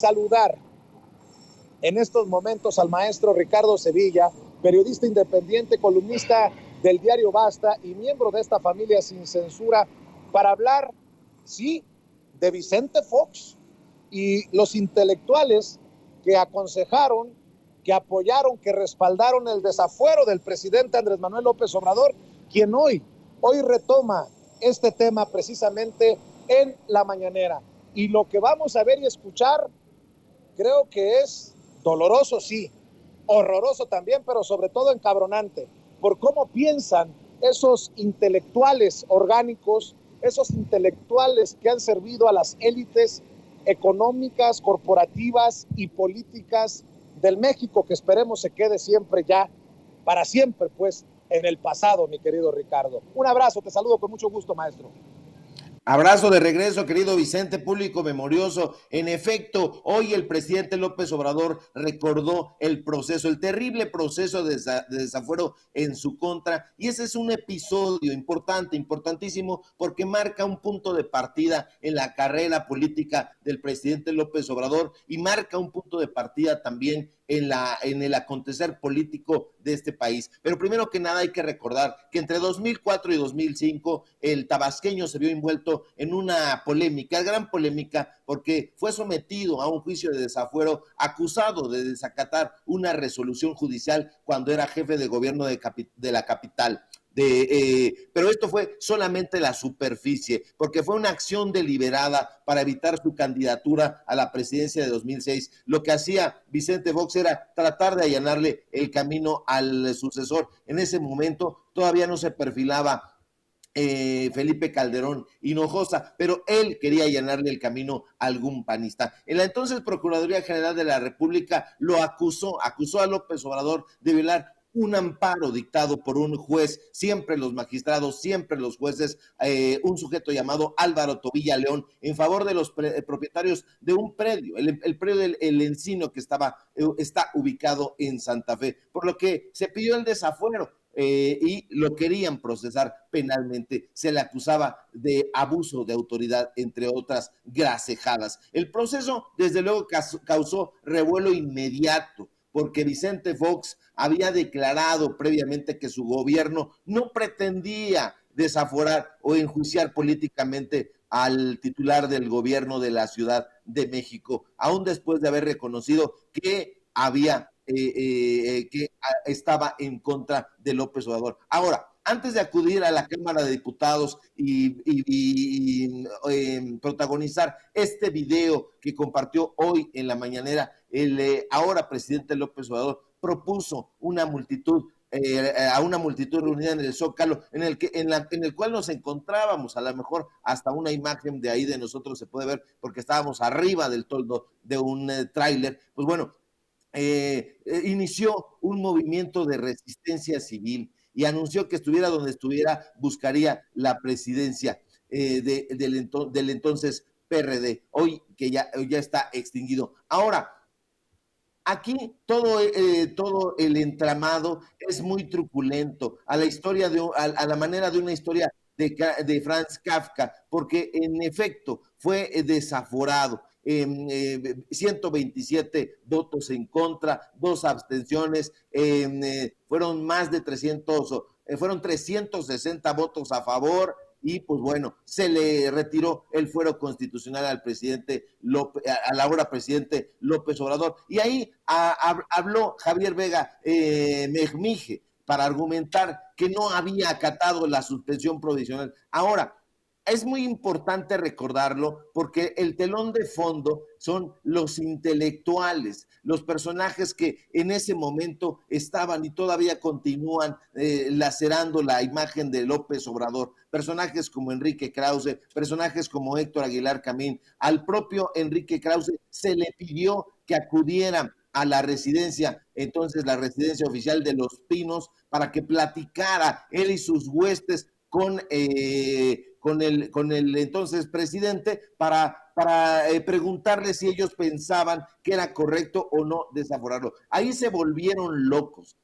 Saludar en estos momentos al maestro Ricardo Sevilla, periodista independiente, columnista del diario Basta y miembro de esta familia sin censura, para hablar, sí, de Vicente Fox y los intelectuales que aconsejaron, que apoyaron, que respaldaron el desafuero del presidente Andrés Manuel López Obrador, quien hoy retoma este tema precisamente en la mañanera. Y lo que vamos a ver y escuchar creo que es doloroso, sí, horroroso también, pero sobre todo encabronante, por cómo piensan esos intelectuales orgánicos, esos intelectuales que han servido a las élites económicas, corporativas y políticas del México, que esperemos se quede siempre ya, para siempre, pues, en el pasado, mi querido Ricardo. Un abrazo, te saludo con mucho gusto, maestro. Abrazo de regreso, querido Vicente, público memorioso. En efecto, hoy el presidente López Obrador recordó el proceso, el terrible proceso de desafuero en su contra, y ese es un episodio importante, importantísimo, porque marca un punto de partida en la carrera política del presidente López Obrador y marca un punto de partida también en el acontecer político de este país. Pero primero que nada hay que recordar que entre 2004 y 2005 el tabasqueño se vio envuelto en una polémica, gran polémica, porque fue sometido a un juicio de desafuero acusado de desacatar una resolución judicial cuando era jefe de gobierno de la capital. Pero esto fue solamente la superficie, porque fue una acción deliberada para evitar su candidatura a la presidencia de 2006. Lo que hacía Vicente Fox era tratar de allanarle el camino al sucesor. En ese momento todavía no se perfilaba Felipe Calderón Hinojosa, pero él quería allanarle el camino a algún panista. En la entonces Procuraduría General de la República lo acusó a López Obrador de violar un amparo dictado por un juez, siempre los magistrados, siempre los jueces, un sujeto llamado Álvaro Tobilla León, en favor de los propietarios de un predio, el predio del Encino, que está ubicado en Santa Fe, por lo que se pidió el desafuero. Y lo querían procesar penalmente. Se le acusaba de abuso de autoridad, entre otras gracejadas. El proceso, desde luego, causó revuelo inmediato, porque Vicente Fox había declarado previamente que su gobierno no pretendía desaforar o enjuiciar políticamente al titular del gobierno de la Ciudad de México, aún después de haber reconocido que que estaba en contra de López Obrador. Ahora, antes de acudir a la Cámara de Diputados y protagonizar este video que compartió hoy en la mañanera, el ahora presidente López Obrador propuso una multitud a una multitud reunida en el Zócalo, en el cual nos encontrábamos. A lo mejor hasta una imagen de ahí de nosotros se puede ver, porque estábamos arriba del toldo de un tráiler. Pues bueno, inició un movimiento de resistencia civil y anunció que estuviera donde estuviera, buscaría la presidencia del entonces PRD, hoy que ya está extinguido. Ahora, aquí todo el entramado es muy truculento, a la manera de una historia de Franz Kafka, porque en efecto fue desaforado. 127 votos en contra, 2 abstenciones, fueron más de 300, fueron 360 votos a favor, y pues bueno, se le retiró el fuero constitucional al presidente al ahora presidente López Obrador. Y ahí habló Javier Vega Mejmije para argumentar que no había acatado la suspensión provisional. Ahora, es muy importante recordarlo, porque el telón de fondo son los intelectuales, los personajes que en ese momento estaban y todavía continúan lacerando la imagen de López Obrador. Personajes como Enrique Krause, personajes como Héctor Aguilar Camín. Al propio Enrique Krause se le pidió que acudiera a la residencia, entonces la residencia oficial de Los Pinos, para que platicara él y sus huestes con con el entonces presidente para preguntarle si ellos pensaban que era correcto o no desaforarlo. Ahí se volvieron locos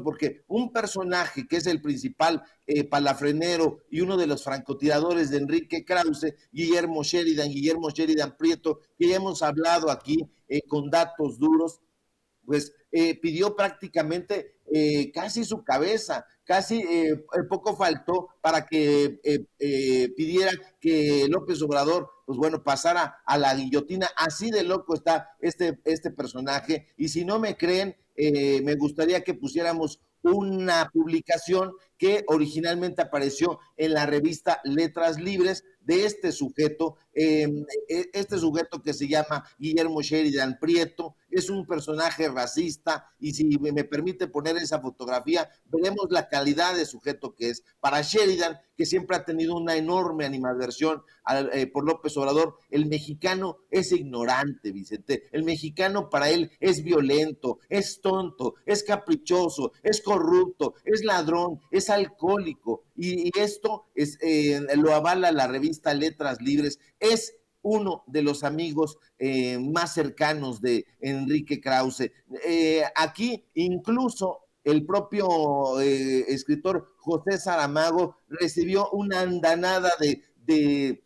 porque un personaje que es el principal palafrenero y uno de los francotiradores de Enrique Krause, Guillermo Sheridan Prieto, que ya hemos hablado aquí con datos duros, pues pidió prácticamente casi su cabeza, casi poco faltó para que pidiera que López Obrador, pues bueno, pasara a la guillotina. Así de loco está este personaje. Y si no me creen, me gustaría que pusiéramos una publicación que originalmente apareció en la revista Letras Libres de este sujeto que se llama Guillermo Sheridan Prieto, es un personaje racista y si me permite poner esa fotografía, veremos la calidad de sujeto que es. Para Sheridan, que siempre ha tenido una enorme animadversión por López Obrador, el mexicano es ignorante, Vicente, el mexicano para él es violento, es tonto, es caprichoso, es corrupto, es ladrón, es alcohólico, y esto lo avala la revista Letras Libres, es uno de los amigos más cercanos de Enrique Krause. Aquí incluso el propio escritor José Saramago recibió una andanada de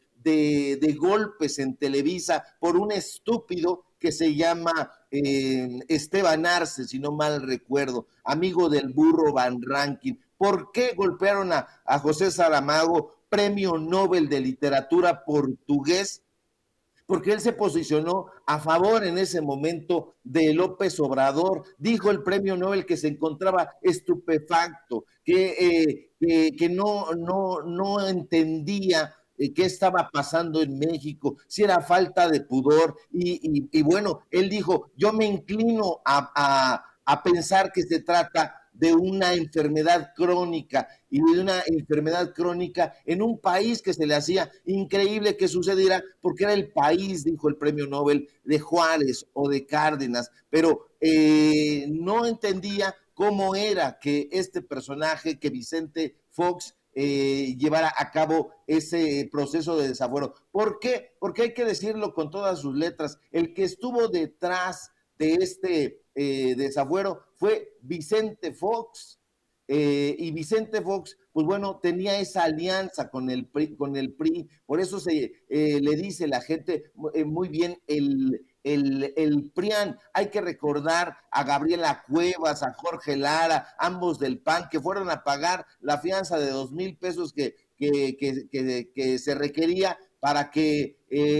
golpes en Televisa por un estúpido que se llama Esteban Arce, si no mal recuerdo, amigo del burro Van Rankin. ¿Por qué golpearon a José Saramago, premio Nobel de literatura portugués? Porque él se posicionó a favor en ese momento de López Obrador. Dijo el premio Nobel que se encontraba estupefacto, que no entendía qué estaba pasando en México, si era falta de pudor. Y bueno, él dijo, yo me inclino a pensar que se trata de una enfermedad crónica y de una enfermedad crónica en un país que se le hacía increíble que sucediera porque era el país, dijo el premio Nobel, de Juárez o de Cárdenas, pero no entendía cómo era que este personaje, que Vicente Fox, llevara a cabo ese proceso de desafuero. ¿Por qué? Porque hay que decirlo con todas sus letras, el que estuvo detrás de este desafuero fue Vicente Fox, y Vicente Fox, pues bueno, tenía esa alianza con el PRI, por eso le dice la gente muy bien el PRIAN. Hay que recordar a Gabriela Cuevas, a Jorge Lara, ambos del PAN, que fueron a pagar la fianza de 2,000 pesos que se requería para que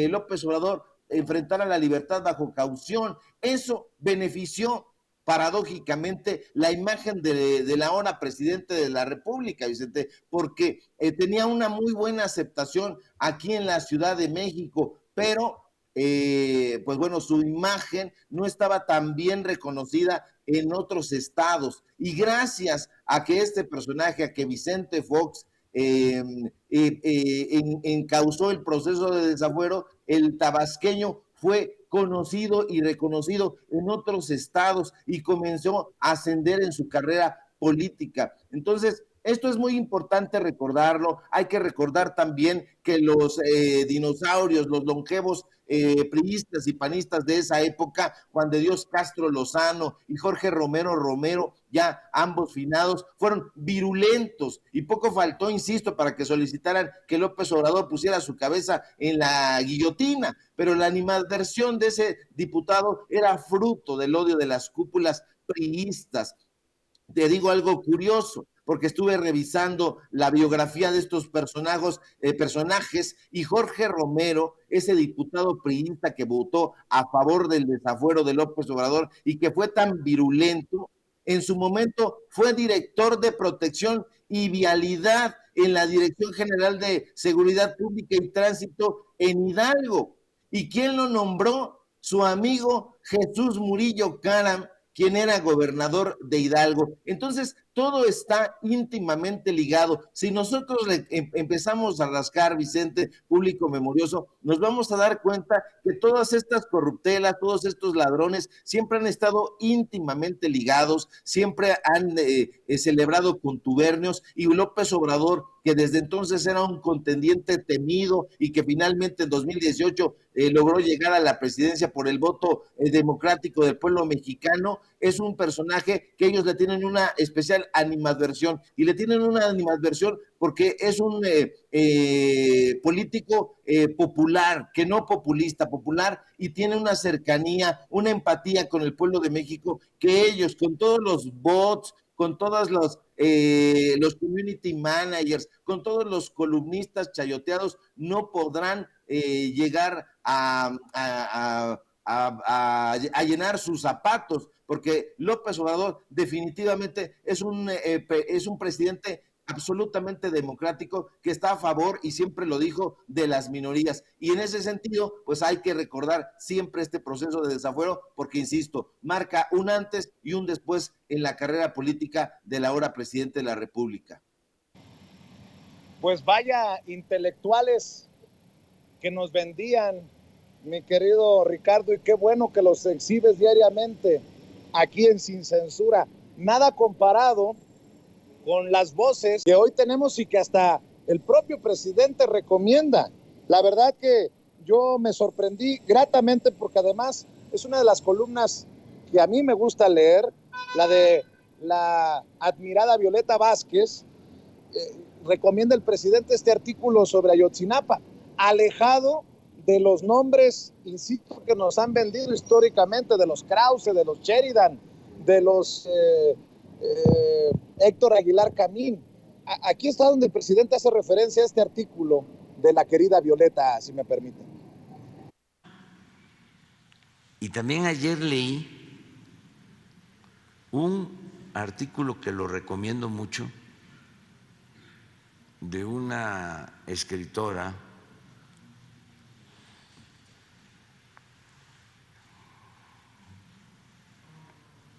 López Obrador enfrentara la libertad bajo caución. Eso benefició paradójicamente la imagen de la ahora presidente de la República, Vicente, porque tenía una muy buena aceptación aquí en la Ciudad de México, pero pues bueno, su imagen no estaba tan bien reconocida en otros estados, y gracias a que este personaje, a que Vicente Fox encausó el proceso de desafuero, el tabasqueño fue conocido y reconocido en otros estados y comenzó a ascender en su carrera política. Entonces, esto es muy importante recordarlo. Hay que recordar también que los dinosaurios, los longevos priistas y panistas de esa época, Juan de Dios Castro Lozano y Jorge Romero, ya ambos finados, fueron virulentos y poco faltó, insisto, para que solicitaran que López Obrador pusiera su cabeza en la guillotina, pero la animadversión de ese diputado era fruto del odio de las cúpulas priistas. Te digo algo curioso, porque estuve revisando la biografía de estos personajes, y Jorge Romero, ese diputado priista que votó a favor del desafuero de López Obrador y que fue tan virulento, en su momento fue director de protección y vialidad en la Dirección General de Seguridad Pública y Tránsito en Hidalgo. ¿Y quién lo nombró? Su amigo Jesús Murillo Caram, quien era gobernador de Hidalgo. Entonces, todo está íntimamente ligado. Si nosotros empezamos a rascar, Vicente, público memorioso, nos vamos a dar cuenta que todas estas corruptelas, todos estos ladrones siempre han estado íntimamente ligados, siempre han celebrado contubernios, y López Obrador, que desde entonces era un contendiente temido y que finalmente en 2018 logró llegar a la presidencia por el voto democrático del pueblo mexicano, es un personaje que ellos le tienen una especial animadversión, y le tienen una animadversión porque es un político popular, que no populista, popular, y tiene una cercanía, una empatía con el pueblo de México, que ellos, con todos los bots, con todos los community managers, con todos los columnistas chayoteados, no podrán llegar a llenar sus zapatos, porque López Obrador definitivamente es un presidente absolutamente democrático, que está a favor, y siempre lo dijo, de las minorías. Y en ese sentido, pues hay que recordar siempre este proceso de desafuero, porque, insisto, marca un antes y un después en la carrera política del ahora presidente de la República. Pues vaya intelectuales que nos vendían, mi querido Ricardo, y qué bueno que los exhibes diariamente aquí en Sin Censura. Nada comparado con las voces que hoy tenemos y que hasta el propio presidente recomienda. La verdad que yo me sorprendí gratamente, porque además es una de las columnas que a mí me gusta leer, la de la admirada Violeta Vázquez. Recomienda el presidente este artículo sobre Ayotzinapa, alejado de los nombres, insisto, que nos han vendido históricamente, de los Krause, de los Sheridan, de los Héctor Aguilar Camín. Aquí está donde el presidente hace referencia a este artículo de la querida Violeta, si me permiten. Y también ayer leí un artículo que lo recomiendo mucho, de una escritora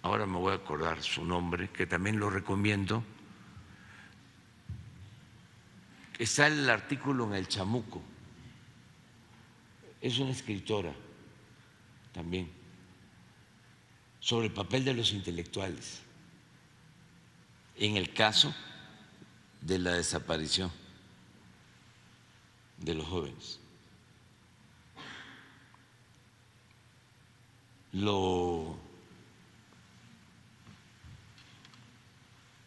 ahora me voy a acordar su nombre, que también lo recomiendo. Está el artículo en El Chamuco. Es una escritora también sobre el papel de los intelectuales en el caso de la desaparición de los jóvenes. Lo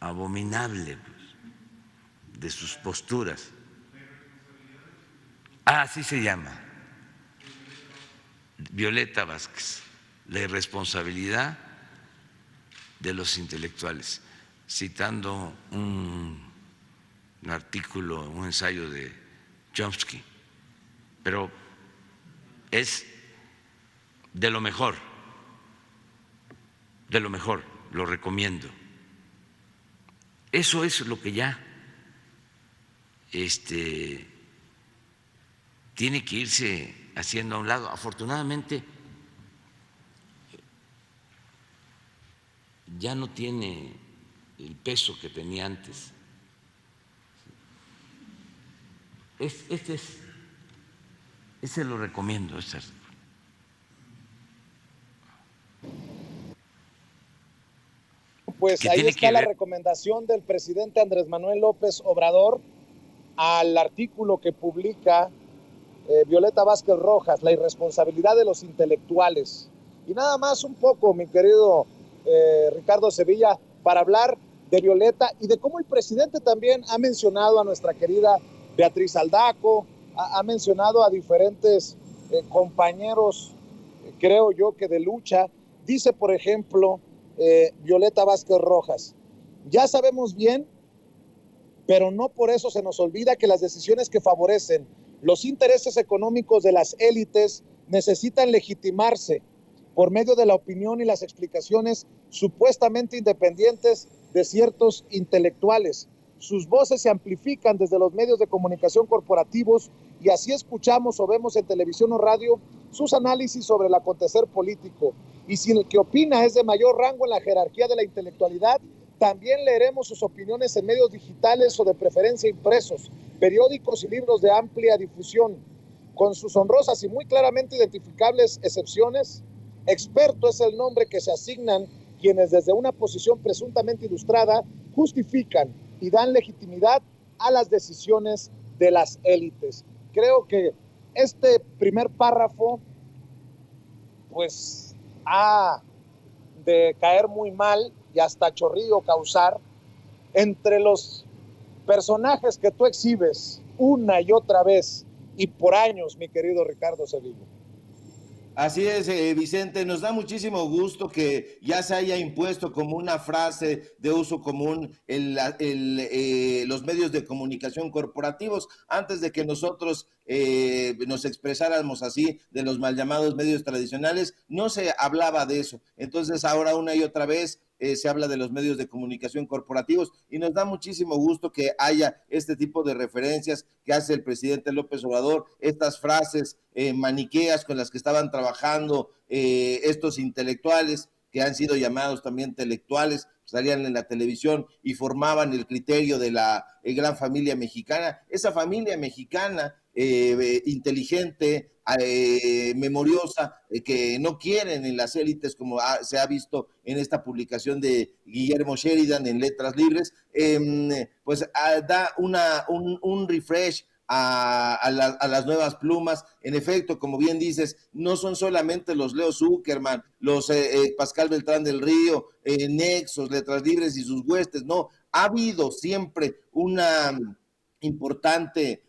abominable de sus posturas. Así se llama, Violeta Vázquez, la irresponsabilidad de los intelectuales, citando un artículo, un ensayo de Chomsky, pero es de lo mejor, lo recomiendo. Eso es lo que ya tiene que irse haciendo a un lado. Afortunadamente ya no tiene el peso que tenía antes. Ese lo recomiendo. Pues ahí está la recomendación del presidente Andrés Manuel López Obrador al artículo que publica Violeta Vázquez Rojas, la irresponsabilidad de los intelectuales. Y nada más un poco, mi querido Ricardo Sevilla, para hablar de Violeta y de cómo el presidente también ha mencionado a nuestra querida Beatriz Aldaco, ha mencionado a diferentes compañeros, creo yo que de lucha. Dice, por ejemplo, Violeta Vázquez Rojas, ya sabemos bien, pero no por eso se nos olvida que las decisiones que favorecen los intereses económicos de las élites necesitan legitimarse por medio de la opinión y las explicaciones supuestamente independientes de ciertos intelectuales. Sus voces se amplifican desde los medios de comunicación corporativos y así escuchamos o vemos en televisión o radio sus análisis sobre el acontecer político. Y si el que opina es de mayor rango en la jerarquía de la intelectualidad, También leeremos sus opiniones en medios digitales o de preferencia impresos, periódicos y libros de amplia difusión. Con sus honrosas y muy claramente identificables excepciones, experto es el nombre que se asignan quienes desde una posición presuntamente ilustrada justifican y dan legitimidad a las decisiones de las élites. Creo que este primer párrafo pues ha de caer muy mal y hasta chorrillo causar entre los personajes que tú exhibes una y otra vez y por años, mi querido Ricardo Sevilla. Así es, Vicente, nos da muchísimo gusto que ya se haya impuesto como una frase de uso común los medios de comunicación corporativos. Antes de que nosotros nos expresáramos así de los mal llamados medios tradicionales, no se hablaba de eso. Entonces ahora una y otra vez se habla de los medios de comunicación corporativos y nos da muchísimo gusto que haya este tipo de referencias que hace el presidente López Obrador, estas frases maniqueas con las que estaban trabajando estos intelectuales que han sido llamados también intelectuales, salían en la televisión y formaban el criterio de la gran familia mexicana, esa familia mexicana inteligente, memoriosa, que no quieren en las élites, como se ha visto en esta publicación de Guillermo Sheridan en Letras Libres, pues da un refresh a las nuevas plumas. En efecto, como bien dices, no son solamente los Leo Zuckerman, los Pascal Beltrán del Río, Nexos, Letras Libres y sus huestes, no, ha habido siempre un importante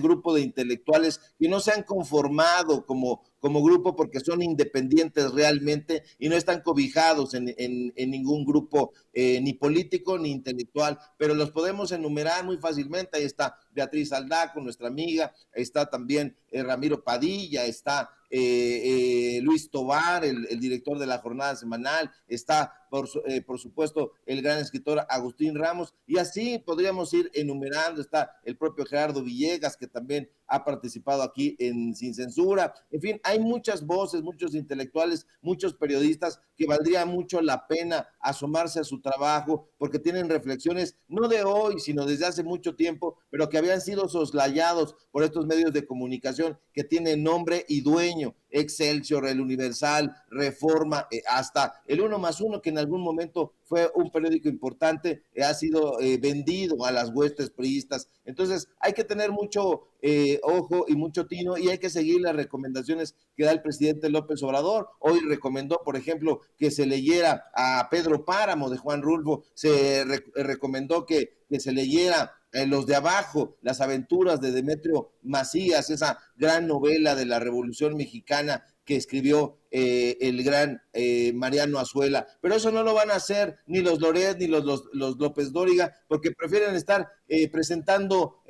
grupo de intelectuales que no se han conformado como grupo porque son independientes realmente y no están cobijados en ningún grupo ni político ni intelectual, pero los podemos enumerar muy fácilmente. Ahí está Beatriz Aldaco, nuestra amiga, está también Ramiro Padilla, está Luis Tovar, el director de la Jornada Semanal, está por supuesto el gran escritor Agustín Ramos, y así podríamos ir enumerando. Está el propio Gerardo Villegas, que también ha participado aquí en Sin Censura. En fin, hay muchas voces, muchos intelectuales, muchos periodistas que valdría mucho la pena asomarse a su trabajo, porque tienen reflexiones no de hoy, sino desde hace mucho tiempo, pero que habían sido soslayados por estos medios de comunicación que tienen nombre y dueño: Excelsior, El Universal, Reforma, hasta el 1+1, que en algún momento fue un periódico importante, ha sido vendido a las huestes priistas. Entonces hay que tener mucho ojo y mucho tino, y hay que seguir las recomendaciones que da el presidente López Obrador. Hoy recomendó, por ejemplo, que se leyera a Pedro Páramo de Juan Rulfo, se recomendó que se leyera Los de Abajo, las aventuras de Demetrio Macías, esa gran novela de la Revolución Mexicana que escribió el gran Mariano Azuela. Pero eso no lo van a hacer ni los Loret ni los López Dóriga, porque prefieren estar presentando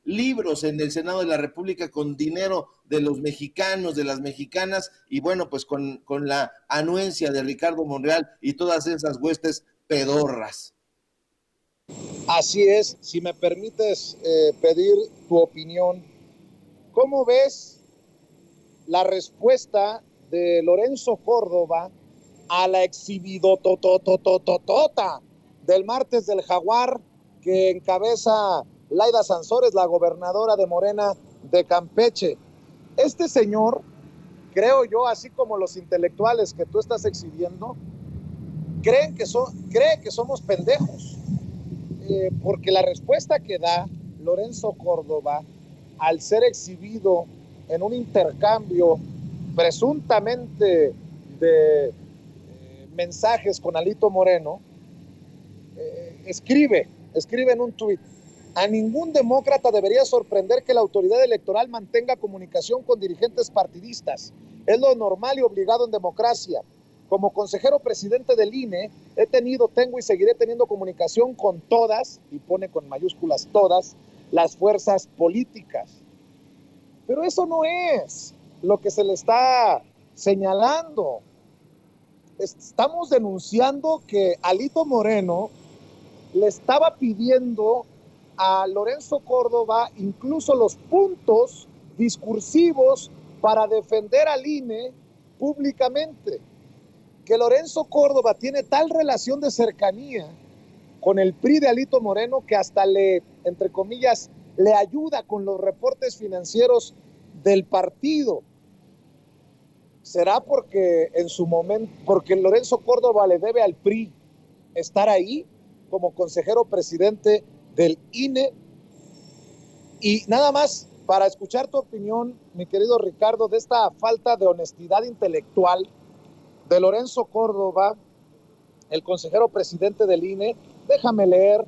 libros en el Senado de la República con dinero de los mexicanos, de las mexicanas, y bueno, pues con la anuencia de Ricardo Monreal y todas esas huestes pedorras. Así es. Si me permites pedir tu opinión, ¿cómo ves la respuesta de Lorenzo Córdoba a la exhibidototototota del martes del Jaguar que encabeza Laida Sansores, la gobernadora de Morena de Campeche? Este señor, creo yo, así como los intelectuales que tú estás exhibiendo, cree que somos pendejos, porque la respuesta que da Lorenzo Córdoba al ser exhibido en un intercambio presuntamente de mensajes con Alito Moreno, escribe en un tuit: a ningún demócrata debería sorprender que la autoridad electoral mantenga comunicación con dirigentes partidistas. Es lo normal y obligado en democracia. Como consejero presidente del INE, tengo y seguiré teniendo comunicación con todas, y pone con mayúsculas todas, las fuerzas políticas. Pero eso no es lo que se le está señalando. Estamos denunciando que Alito Moreno le estaba pidiendo a Lorenzo Córdoba incluso los puntos discursivos para defender al INE públicamente. que Lorenzo Córdoba tiene tal relación de cercanía con el PRI de Alito Moreno que hasta le, entre comillas, le ayuda con los reportes financieros del partido. ¿Será porque en su momento, porque Lorenzo Córdoba le debe al PRI estar ahí como consejero presidente del INE? Y nada más para escuchar tu opinión, mi querido Ricardo, de esta falta de honestidad intelectual de Lorenzo Córdoba, el consejero presidente del INE, déjame leer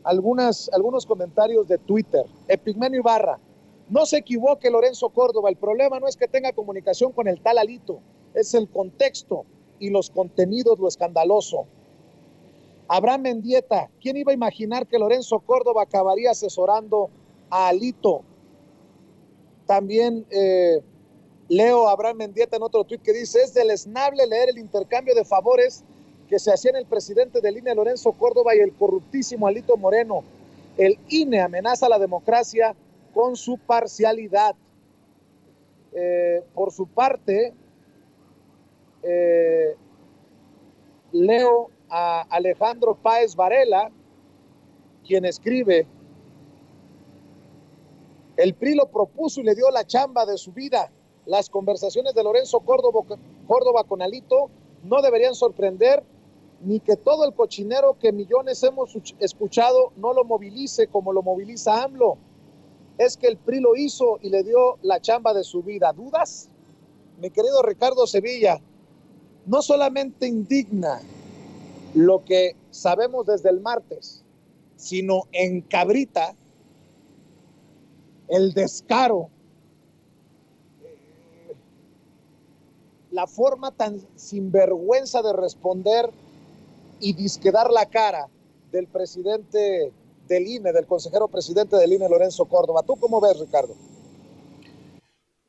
algunos comentarios de Twitter. Epigmenio Ibarra: no se equivoque Lorenzo Córdoba, el problema no es que tenga comunicación con el tal Alito, es el contexto y los contenidos lo escandaloso. Abraham Mendieta: ¿quién iba a imaginar que Lorenzo Córdoba acabaría asesorando a Alito? También leo a Abraham Mendieta en otro tuit que dice: es deleznable leer el intercambio de favores que se hacían el presidente del INE Lorenzo Córdoba y el corruptísimo Alito Moreno. El INE amenaza a la democracia con su parcialidad. Por su parte, leo a Alejandro Páez Varela, quien escribe: el PRI lo propuso y le dio la chamba de su vida. Las conversaciones de Lorenzo Córdoba con Alito no deberían sorprender, ni que todo el cochinero que millones hemos escuchado no lo movilice como lo moviliza AMLO. Es que el PRI lo hizo y le dio la chamba de su vida. ¿Dudas? Mi querido Ricardo Sevilla, no solamente indigna lo que sabemos desde el martes, sino encabrita el descaro, la forma tan sinvergüenza de responder y disquedar la cara del presidente del INE, del consejero presidente del INE, Lorenzo Córdoba. ¿Tú cómo ves, Ricardo?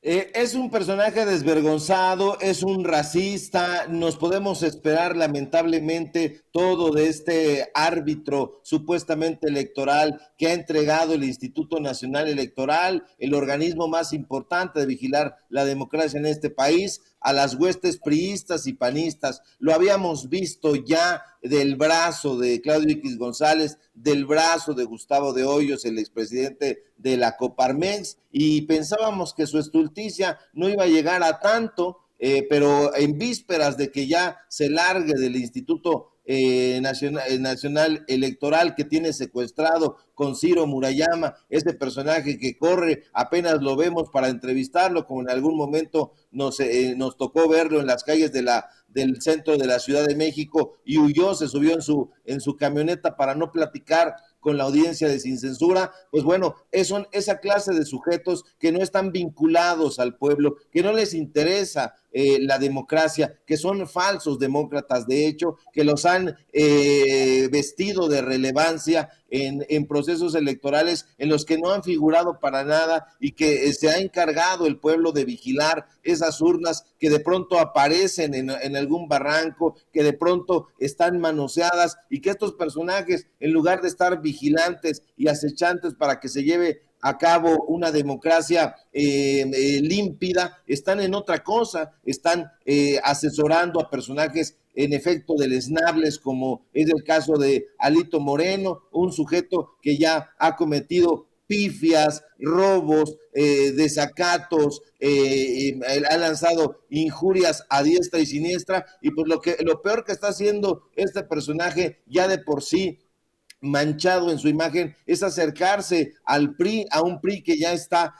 Es un personaje desvergonzado, es un racista, nos podemos esperar lamentablemente todo de este árbitro supuestamente electoral que ha entregado el Instituto Nacional Electoral, el organismo más importante de vigilar la democracia en este país, a las huestes priistas y panistas. Lo habíamos visto ya del brazo de Claudio X González, del brazo de Gustavo de Hoyos, el expresidente de la Coparmex, y pensábamos que su estulticia no iba a llegar a tanto, pero en vísperas de que ya se largue del Instituto Nacional Electoral que tiene secuestrado con Ciro Murayama, ese personaje que corre, apenas lo vemos para entrevistarlo, como en algún momento nos tocó verlo en las calles del centro de la Ciudad de México y huyó, se subió en su camioneta para no platicar con la audiencia de Sin Censura. Pues bueno, son esa clase de sujetos que no están vinculados al pueblo, que no les interesa la democracia, que son falsos demócratas, de hecho, que los han vestido de relevancia en procesos electorales en los que no han figurado para nada y que se ha encargado el pueblo de vigilar esas urnas que de pronto aparecen en algún barranco, que de pronto están manoseadas y que estos personajes, en lugar de estar vigilantes y acechantes para que se lleve a cabo una democracia límpida, están en otra cosa, están asesorando a personajes en efecto deleznables, como es el caso de Alito Moreno, un sujeto que ya ha cometido pifias, robos, desacatos, ha lanzado injurias a diestra y siniestra, y pues lo peor que está haciendo este personaje ya de por sí manchado en su imagen es acercarse al PRI, a un PRI que ya está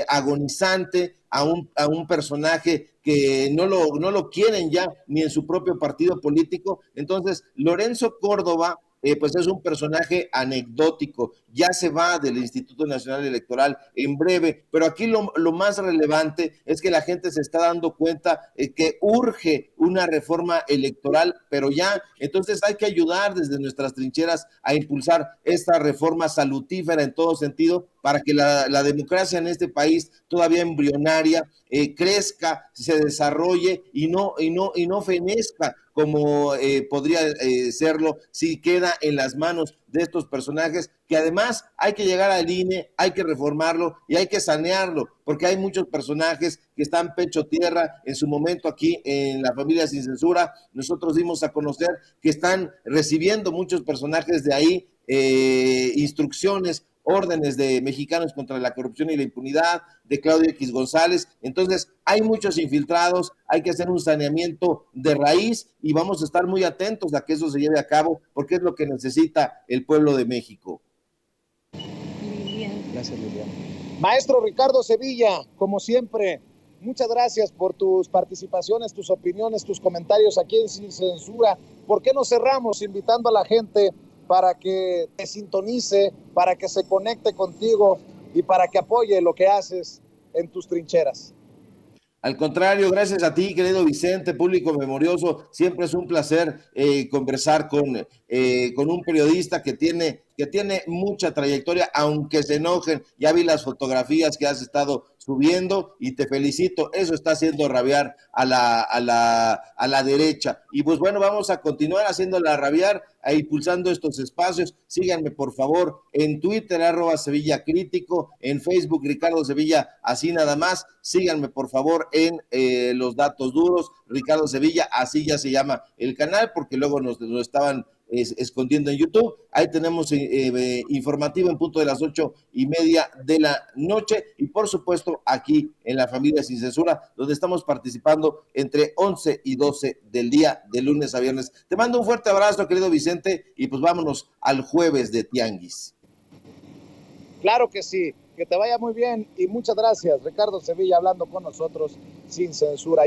agonizante, a un personaje que no lo quieren ya ni en su propio partido político. Entonces, Lorenzo Córdoba pues es un personaje anecdótico, ya se va del Instituto Nacional Electoral en breve, pero aquí lo más relevante es que la gente se está dando cuenta que urge una reforma electoral, pero ya, entonces hay que ayudar desde nuestras trincheras a impulsar esta reforma salutífera en todo sentido, para que la democracia en este país, todavía embrionaria, crezca, se desarrolle y no fenezca como podría serlo si queda en las manos de estos personajes, que además hay que llegar al INE, hay que reformarlo y hay que sanearlo, porque hay muchos personajes que están pecho tierra. En su momento aquí en La Familia Sin Censura, nosotros dimos a conocer que están recibiendo muchos personajes de ahí instrucciones, órdenes de Mexicanos contra la Corrupción y la Impunidad, de Claudio X González. Entonces, hay muchos infiltrados, hay que hacer un saneamiento de raíz y vamos a estar muy atentos a que eso se lleve a cabo, porque es lo que necesita el pueblo de México. Gracias, Lilian. Maestro Ricardo Sevilla, como siempre, muchas gracias por tus participaciones, tus opiniones, tus comentarios aquí en Sin Censura. ¿Por qué no cerramos invitando a la gente para que te sintonice, para que se conecte contigo y para que apoye lo que haces en tus trincheras? Al contrario, gracias a ti, querido Vicente, público memorioso. Siempre es un placer conversar con un periodista que tiene mucha trayectoria, aunque se enojen. Ya vi las fotografías que has estado subiendo y te felicito. Eso está haciendo rabiar a la derecha. Y pues bueno, vamos a continuar haciéndola rabiar, impulsando estos espacios. Síganme, por favor, en Twitter, @Sevilla Crítico, en Facebook, Ricardo Sevilla, así nada más. Síganme, por favor, en Los Datos Duros, Ricardo Sevilla, así ya se llama el canal, porque luego nos lo estaban escondiendo en YouTube. Ahí tenemos informativo en punto de las 8:30 de la noche y por supuesto aquí en La Familia Sin Censura, donde estamos participando entre 11 y 12 del día, de lunes a viernes. Te mando un fuerte abrazo, querido Vicente, y pues vámonos al jueves de Tianguis. Claro que sí, que te vaya muy bien y muchas gracias, Ricardo Sevilla, hablando con nosotros sin censura.